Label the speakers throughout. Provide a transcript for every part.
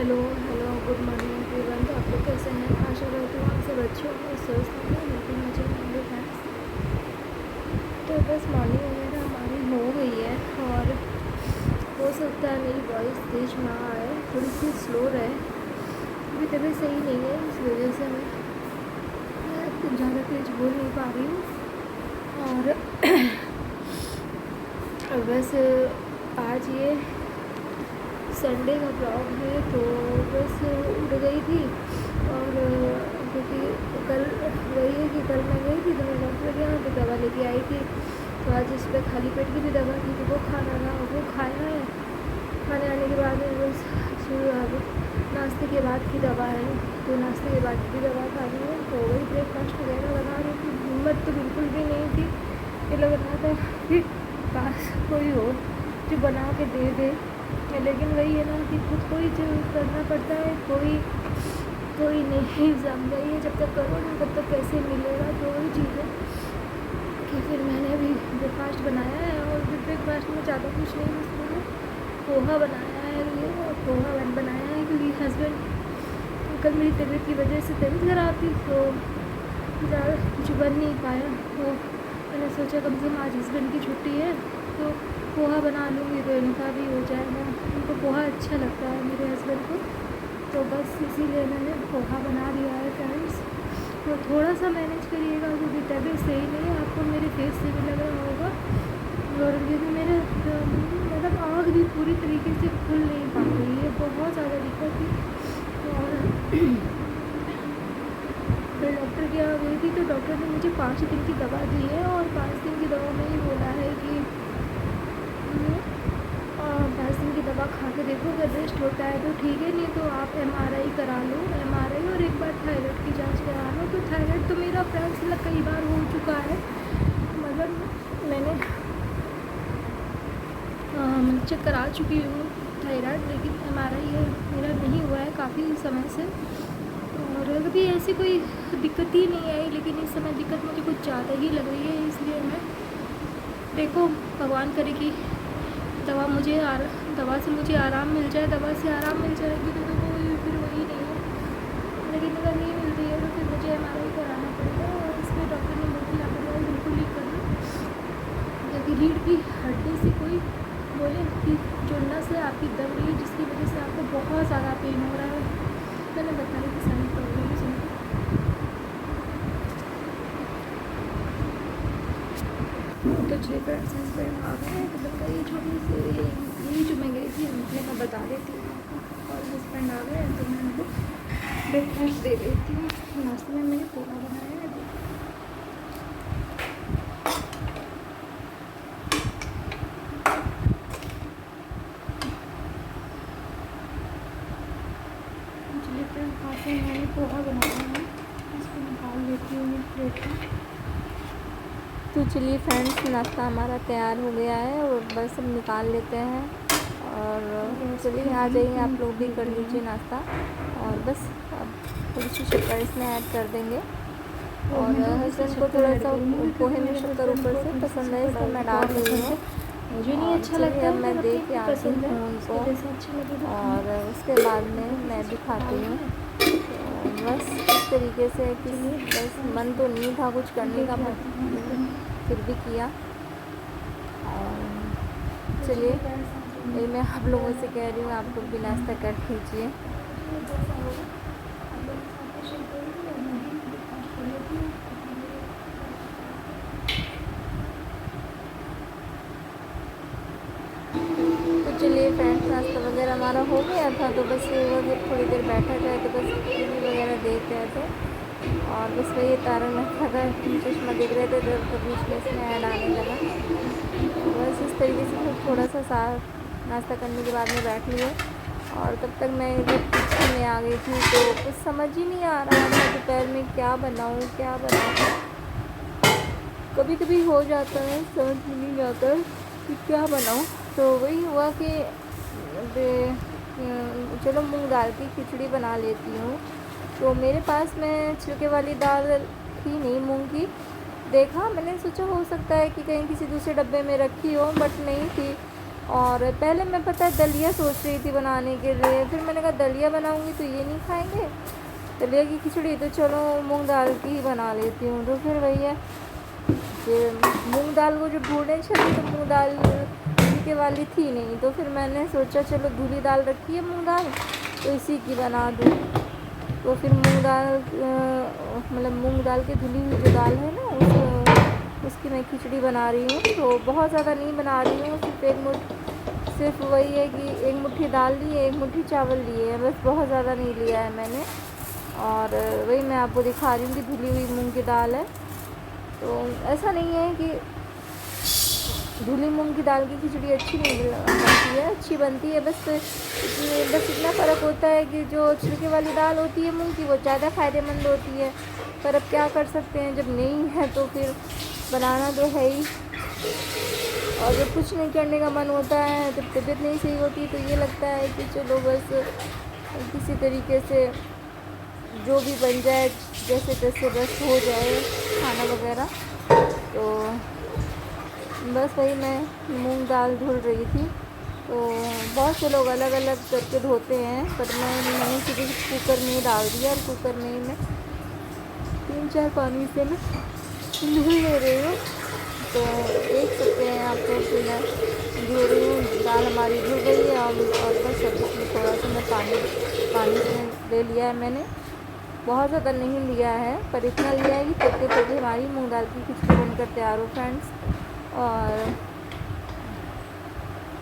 Speaker 1: Hello hello good morning everyone. तो आप लोग कैसे हैं? आशा करती हूँ आप सब अच्छे होंगे, स्वस्थ होंगे, बिल्कुल मजे में होंगे फ्रेंड्स। तो बस मॉर्निंग वगैरह हमारी हो गई है और हो सकता है मेरी वॉइस तेज ना आए, थोड़ी सी स्लो रहे। अभी तबीयत सही नहीं है, इस वजह से मैं ज़्यादा तेज बोल नहीं पा रही हूँ। और बस आज ये संडे का ब्लॉग है, तो बस उठ गई थी और क्योंकि कल वही है कि कल मैं गई थी तो मैं डॉक्टर के यहाँ तो दवा लेके आई थी। तो आज इस पर खाली पेट की भी दवा थी तो वो खाना था, वो खाया है। खाने आने के बाद में बस अब नाश्ते के बाद की दवा है, तो नाश्ते के बाद की दवा खानी है। तो वही ब्रेकफास्ट वगैरह बना रही थी। हिम्मत तो बिल्कुल भी नहीं थी, ये लग रहा था कि काश कोई हो जो बना के दे दे, लेकिन वही है ना कि खुद को ही जो करना पड़ता है। कोई नहीं समझा ये जब तक करो ना तब तक कैसे मिलेगा। तो वही चीज़ है कि फिर मैंने अभी ब्रेकफास्ट बनाया है और फिर ब्रेकफास्ट में ज़्यादा कुछ नहीं, बस मैंने पोहा बनाया है। ये और पोहा बनाया है क्योंकि हस्बैंड कल मेरी तबीयत की वजह से तबीयत ख़राब थी तो ज़्यादा कुछ बन नहीं पाया। तो मैंने सोचा कम से कम आज हस्बैंड की छुट्टी है तो पोहा बना लूँगी तो इनका भी हो जाएगा। उनको पोहा अच्छा लगता है मेरे हस्बैंड को, तो बस इसीलिए मैंने पोहा बना दिया है फ्रेंड्स। तो थोड़ा सा मैनेज करिएगा क्योंकि तबीयत सही नहीं है, आपको मेरे फेस से भी लग रहा होगा। और क्योंकि मेरे मतलब आँख भी पूरी तरीके से खुल नहीं पा रही है, बहुत ज़्यादा दिक्कत थी। और मैं डॉक्टर के यहाँ गई थी तो डॉक्टर ने मुझे 5 दिन की दवा दी है और 5 दिन की दवा में ही बोला है कि 5 दिन की दवा खा के देखो, अगर रेस्ट होता है तो ठीक है, नहीं तो आप MRI करा लो। MRI और एक बार थायराइड की जांच करा लो। तो थायराइड तो मेरा फ्रेंड्स कई बार हो चुका है, मतलब मैंने चेक करा चुकी हूँ थायराइड, लेकिन MRI है मेरा नहीं हुआ है काफ़ी समय से। और कभी ऐसी कोई दिक्कत ही नहीं आई, लेकिन इस समय दिक्कत मुझे कुछ ज़्यादा ही लग रही है। इसलिए मैं देखो भगवान करे कि दवा से मुझे आराम मिल जाए, दवा से आराम मिल जाएगी तो वो फिर वही नहीं है। लेकिन अगर नहीं मिलती है तो फिर मुझे MRI कराना पड़ेगा। और इसमें डॉक्टर ने मुझे लापरवाही बिल्कुल नहीं करना, क्योंकि रीढ़ की हड्डी से कोई बोले कि जो नस है आपकी दब रही है जिसकी वजह से आपको बहुत ज़्यादा पेन हो रहा है। मैंने बताया कि सारी प्रॉब्लम है। तो चलिए फ्रेंड्स हस्बैंड आ गए हैं तो बताइए छोटी सी यही जो मैं गई थी उनसे मैं बता देती हूँ आपको। और हस्बैंड आ गए तो मैं उनको ब्रेकफास्ट दे देती हूँ। नाश्ते में मैंने पोहा बनाया है। चलिए फ्रेंड खाते हैं, मैंने पोहा बनाया है, इसको निकाल देती हूँ मैं प्लेट में।
Speaker 2: तो चलिए फ्रेंड्स नाश्ता हमारा तैयार हो गया है और बस हम निकाल लेते हैं। और चलिए आ जाइए आप लोग भी कर लीजिए नाश्ता। और बस अब थोड़ी सी शक्कर इसमें ऐड कर देंगे। और हस्बैंड को थोड़ा सा पोहे में शक्कर ऊपर से पसंद है इसलिए मैं डाल रही हूँ।
Speaker 1: मुझे नहीं अच्छा लगता
Speaker 2: अब
Speaker 1: है,
Speaker 2: मैं दे के आती
Speaker 1: पसंद है
Speaker 2: हूँ उनको
Speaker 1: जैसे अच्छा लगे तो
Speaker 2: और उसके बाद में मैं भी खाती हूँ। तो बस इस तरीके से कि बस मन तो नहीं था कुछ करने का, बट फिर भी किया। और चलिए यही मैं आप लोगों से कह रही हूँ, आप लोग भी नाश्ता कर लीजिए। तो चलिए फ्रेंड्स नाश्ता वगैरह हमारा हो गया था, तो बस ये हुआ कि थोड़ी देर बैठा जाए, तो बस टीवी वगैरह देख रहे थे। और बस वही तारक मेहता का चश्मा देख रहे थे तो बीच में इसमें ऐड आने लगा। तो बस इस तरीके से फिर थोड़ा सा नाश्ता करने के बाद में बैठ लिए। और तब तक मैं इधर किचन में आ गई थी तो कुछ समझ ही नहीं आ रहा था दोपहर में क्या बनाऊँ क्या बनाऊँ। कभी कभी हो जाता है समझ में नहीं आता कि क्या बनाऊँ। तो वही हुआ कि चलो मूंग दाल की खिचड़ी बना लेती हूँ। तो मेरे पास में छिलके वाली दाल थी नहीं मूंग की, देखा मैंने सोचा हो सकता है कि कहीं किसी दूसरे डब्बे में रखी हो, बट नहीं थी। और पहले मैं पता है दलिया सोच रही थी बनाने के लिए, फिर मैंने कहा दलिया बनाऊंगी तो ये नहीं खाएंगे, दलिया की खिचड़ी तो चलो मूंग दाल की ही बना लेती हूँ। तो फिर वही है, फिर मूंग दाल को जब ढूंढने चली तो मूंग दाल के वाली थी नहीं, तो फिर मैंने सोचा चलो धुली दाल रखी है मूंग दाल, तो इसी की बना दूँ। तो फिर मूंग दाल मतलब मूंग दाल की धुली हुई जो दाल है ना उसकी मैं खिचड़ी बना रही हूँ। तो बहुत ज़्यादा नहीं बना रही हूँ, सिर्फ वही है कि एक मुट्ठी दाल ली है, एक मुट्ठी चावल लिए हैं, बस बहुत ज़्यादा नहीं लिया है मैंने। और वही मैं आपको दिखा रही हूँ कि धुली हुई मूंग की दाल है। तो ऐसा नहीं है कि धुली मूंग की दाल की खिचड़ी अच्छी नहीं बनती है, अच्छी बनती है, बस इतना फ़र्क होता है कि जो छिलके वाली दाल होती है मूंग की वो ज़्यादा फ़ायदेमंद होती है। पर अब क्या कर सकते हैं, जब नहीं है तो फिर बनाना तो है ही। और जब कुछ नहीं करने का मन होता है, जब तबीयत नहीं सही होती तो ये लगता है कि चलो बस किसी तरीके से जो भी बन जाए जैसे तैसे बस हो जाए खाना वगैरह। तो बस वही मैं मूंग दाल धुल रही थी। तो बहुत से लोग अलग अलग करके धोते हैं, पर मैंने सीधे कुकर में ही डाल दिया, और कुकर में ही मैं 3-4 पानी से मैं धुल ले रही हूँ। तो देख सकते हैं आप लोग कि मैं धो रही हूँ, दाल हमारी धुल गई है। और बस अब इसमें थोड़ा सा मैं पानी से ले लिया है मैंने, बहुत ज़्यादा नहीं लिया है, पर इतना लिया है कि पत्ते पत्ते हमारी मूंग दाल की खिचड़ी बनकर तैयार हो फ्रेंड्स। और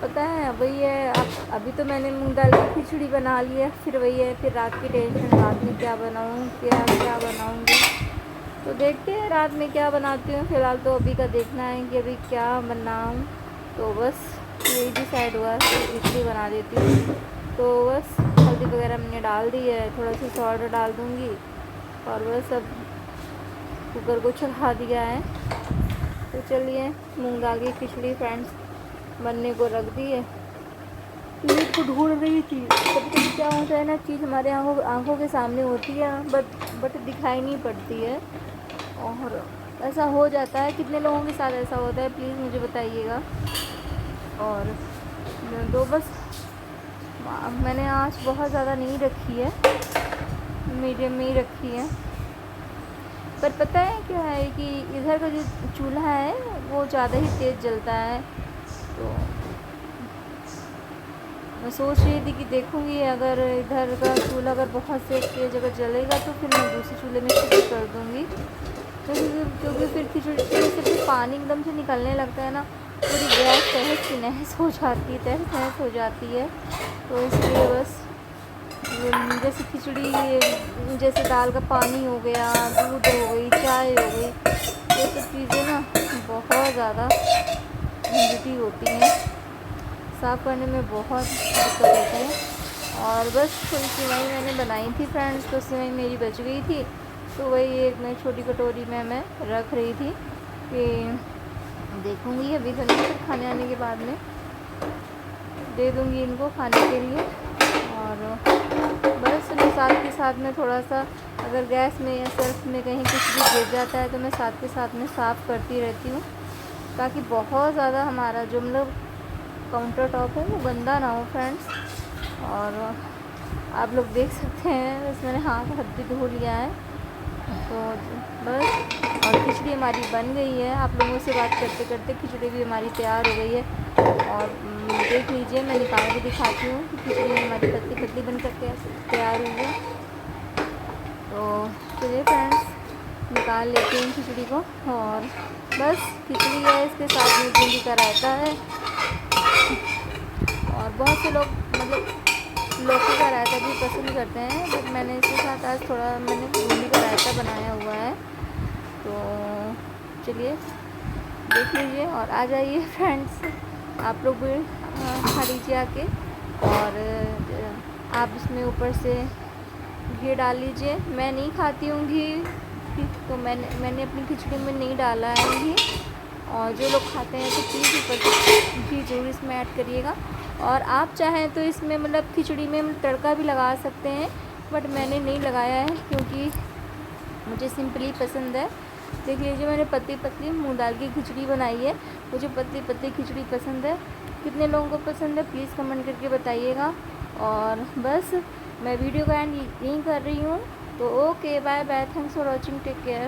Speaker 2: पता है वही है, अब अभी तो मैंने मूंग दाल की खिचड़ी बना ली है, फिर वही है, फिर रात की टेंशन, रात में क्या बनाऊँ, क्या बनाऊँगी। तो देखते हैं रात में क्या बनाती हूँ। फ़िलहाल तो अभी का देखना है कि अभी क्या बनाऊँ। तो बस यही डिसाइड हुआ कि खिचड़ी बना देती हूँ। तो बस हल्दी वगैरह मैंने डाल दी है, थोड़ा सा सॉल्ट डाल दूँगी, और बस अब कुकर को चढ़ा दिया है। तो चलिए मूंग दाल की खिचड़ी फ्रेंड्स बनने को रख दी है। प्लेट को ढूंढ रही थी, कभी कभी क्या होता है ना, चीज़ हमारे आँखों के सामने होती है बट दिखाई नहीं पड़ती है, और ऐसा हो जाता है। कितने लोगों के साथ ऐसा होता है प्लीज़ मुझे बताइएगा। और तो बस मैंने आँच बहुत ज़्यादा नहीं रखी है, मीडियम में ही रखी है। पर पता है क्या है कि इधर का जो चूल्हा है वो ज़्यादा ही तेज़ जलता है। तो मैं सोच रही थी कि देखूँगी अगर इधर का चूल्हा अगर बहुत से तेज़ अगर जलेगा तो फिर मैं दूसरे चूल्हे में शिफ्ट कर दूँगी, क्योंकि फिर खिचड़ी से फिर पानी एकदम से निकलने लगता है ना, पूरी गैस तहस नहस हो जाती है। तो इसलिए बस जैसे खिचड़ी, जैसे दाल का पानी हो गया, दूध हो गई, चाय हो गई, ये सब चीज़ें ना बहुत ज़्यादा झंझटी होती हैं, साफ़ करने में बहुत दिक्कत होती है। और बस थोड़ी सिवई मैंने बनाई थी फ्रेंड्स, तो सिवई मेरी बच गई थी, तो वही एक मैं छोटी कटोरी में मैं रख रही थी कि देखूँगी अभी तो नहीं, फिर खाने आने के बाद में दे दूँगी इनको खाने के लिए। और बस मैं साथ के साथ में थोड़ा सा अगर गैस में या सर्फ में कहीं कुछ भी गिर जाता है तो मैं साथ के साथ में साफ़ करती रहती हूँ, ताकि बहुत ज़्यादा हमारा जो मतलब काउंटर टॉप है वो गंदा ना हो फ्रेंड्स। और आप लोग देख सकते हैं बस मैंने हाथ भी धो लिया है। तो बस, और खिचड़ी हमारी बन गई है। आप लोगों से बात करते करते खिचड़ी भी हमारी तैयार हो गई है। और देख लीजिए, मैं निकाल के दिखाती हूँ कि खिचड़ी हमारी पतली पतली बनकर तैयार हुई है। तो चलिए फ्रेंड्स निकाल लेते हैं खिचड़ी को। और बस खिचड़ी है, इसके साथ में बूंदी का रायता है। और बहुत से लोग मतलब लौकी का रायता भी पसंद करते हैं, बट मैंने इसके साथ आज थोड़ा मैंने बूंदी का रायता बनाया हुआ है। तो चलिए देख लीजिए और आ जाइए फ्रेंड्स, आप लोग भी खा लीजिए आके। और आप इसमें ऊपर से घी डाल लीजिए। मैं नहीं खाती हूँ घी, तो मैंने अपनी खिचड़ी में नहीं डाला है घी। और जो लोग खाते हैं तो प्लीज़ ऊपर से घी ज़रूर इसमें ऐड करिएगा। और आप चाहें तो इसमें मतलब खिचड़ी में तड़का भी लगा सकते हैं, बट मैंने नहीं लगाया है क्योंकि मुझे सिंपली पसंद है। देख लीजिए मैंने पतली पतली मूंग दाल की खिचड़ी बनाई है, मुझे पतली पतली खिचड़ी पसंद है। कितने लोगों को पसंद है प्लीज़ कमेंट करके बताइएगा। और बस मैं वीडियो का एंड यहीं कर रही हूँ। तो okay, bye bye, thanks for watching, take care.